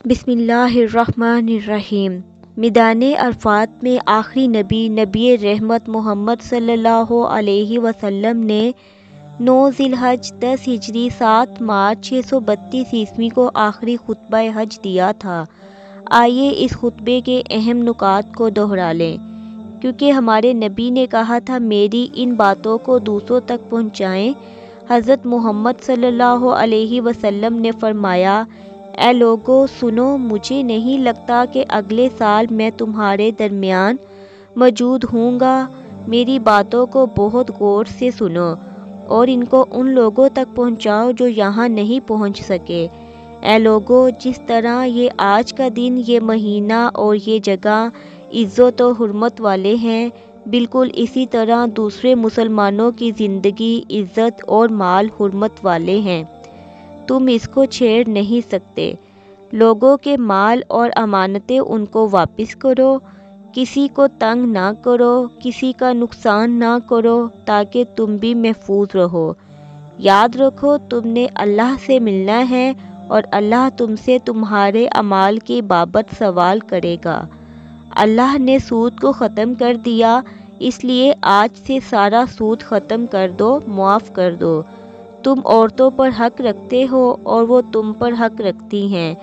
بسم اللہ الرحمن الرحیم۔ میدان عرفات میں آخری نبی رحمت محمد صلی اللہ علیہ وسلم نے 9 ذی الحج 10 ہجری 7 مارچ 632 عیسوی کو آخری خطبہ حج دیا تھا۔ آئیے اس خطبے کے اہم نکات کو دہرا لیں، کیونکہ ہمارے نبی نے کہا تھا میری ان باتوں کو دوسروں تک پہنچائیں۔ حضرت محمد صلی اللہ علیہ وسلم نے فرمایا، اے لوگو سنو، مجھے نہیں لگتا کہ اگلے سال میں تمہارے درمیان موجود ہوں گا۔ میری باتوں کو بہت غور سے سنو اور ان کو ان لوگوں تک پہنچاؤ جو یہاں نہیں پہنچ سکے۔ اے لوگو، جس طرح یہ آج کا دن، یہ مہینہ اور یہ جگہ عزت و حرمت والے ہیں، بالکل اسی طرح دوسرے مسلمانوں کی زندگی، عزت اور مال حرمت والے ہیں۔ تم اس کو چھیڑ نہیں سکتے۔ لوگوں کے مال اور امانتیں ان کو واپس کرو، کسی کو تنگ نہ کرو، کسی کا نقصان نہ کرو، تاکہ تم بھی محفوظ رہو۔ یاد رکھو تم نے اللہ سے ملنا ہے اور اللہ تم سے تمہارے اعمال کی بابت سوال کرے گا۔ اللہ نے سود کو ختم کر دیا، اس لیے آج سے سارا سود ختم کر دو، معاف کر دو۔ تم عورتوں پر حق رکھتے ہو اور وہ تم پر حق رکھتی ہیں۔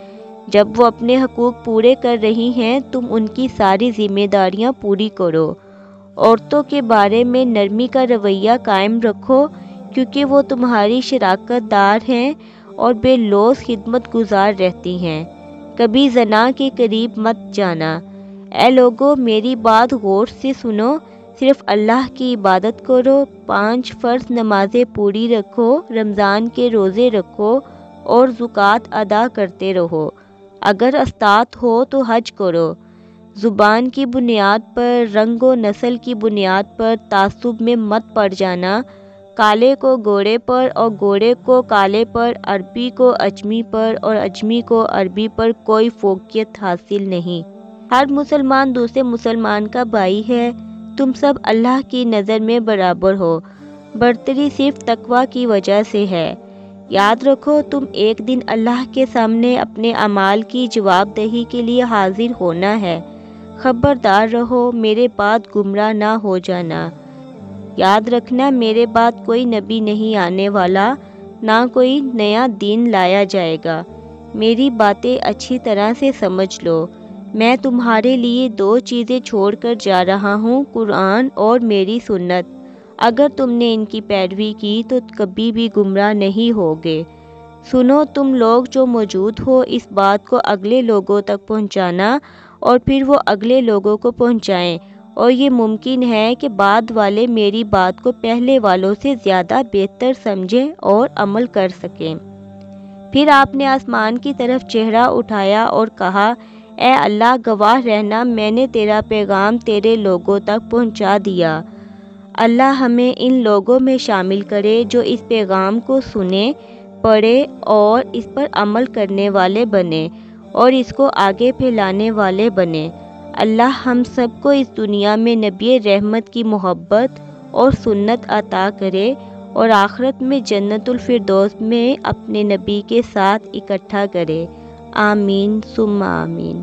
جب وہ اپنے حقوق پورے کر رہی ہیں، تم ان کی ساری ذمہ داریاں پوری کرو۔ عورتوں کے بارے میں نرمی کا رویہ قائم رکھو، کیونکہ وہ تمہاری شراکت دار ہیں اور بے لوث خدمت گزار رہتی ہیں۔ کبھی زنا کے قریب مت جانا۔ اے لوگو، میری بات غور سے سنو، صرف اللہ کی عبادت کرو، 5 فرض نمازیں پوری رکھو، رمضان کے روزے رکھو اور زکوٰۃ ادا کرتے رہو۔ اگر استطاعت ہو تو حج کرو۔ زبان کی بنیاد پر، رنگ و نسل کی بنیاد پر تعصب میں مت پڑ جانا۔ کالے کو گورے پر اور گورے کو کالے پر، عربی کو اجمی پر اور اجمی کو عربی پر کوئی فوقیت حاصل نہیں۔ ہر مسلمان دوسرے مسلمان کا بھائی ہے۔ تم سب اللہ کی نظر میں برابر ہو۔ برتری صرف تقویٰ کی وجہ سے ہے۔ یاد رکھو تم ایک دن اللہ کے سامنے اپنے اعمال کی جواب دہی کے لیے حاضر ہونا ہے۔ خبردار رہو، میرے بعد گمراہ نہ ہو جانا۔ یاد رکھنا میرے بعد کوئی نبی نہیں آنے والا، نہ کوئی نیا دین لایا جائے گا۔ میری باتیں اچھی طرح سے سمجھ لو۔ میں تمہارے لیے 2 چیزیں چھوڑ کر جا رہا ہوں، قرآن اور میری سنت۔ اگر تم نے ان کی پیروی کی تو کبھی بھی گمراہ نہیں ہوگے۔ سنو تم لوگ جو موجود ہو، اس بات کو اگلے لوگوں تک پہنچانا اور پھر وہ اگلے لوگوں کو پہنچائیں، اور یہ ممکن ہے کہ بعد والے میری بات کو پہلے والوں سے زیادہ بہتر سمجھیں اور عمل کر سکیں۔ پھر آپ نے آسمان کی طرف چہرہ اٹھایا اور کہا، اے اللہ، گواہ رہنا میں نے تیرا پیغام تیرے لوگوں تک پہنچا دیا۔ اللہ ہمیں ان لوگوں میں شامل کرے جو اس پیغام کو سنیں، پڑھیں اور اس پر عمل کرنے والے بنیں اور اس کو آگے پھیلانے والے بنیں۔ اللہ ہم سب کو اس دنیا میں نبی رحمت کی محبت اور سنت عطا کرے اور آخرت میں جنت الفردوس میں اپنے نبی کے ساتھ اکٹھا کرے۔ آمین ثم آمین۔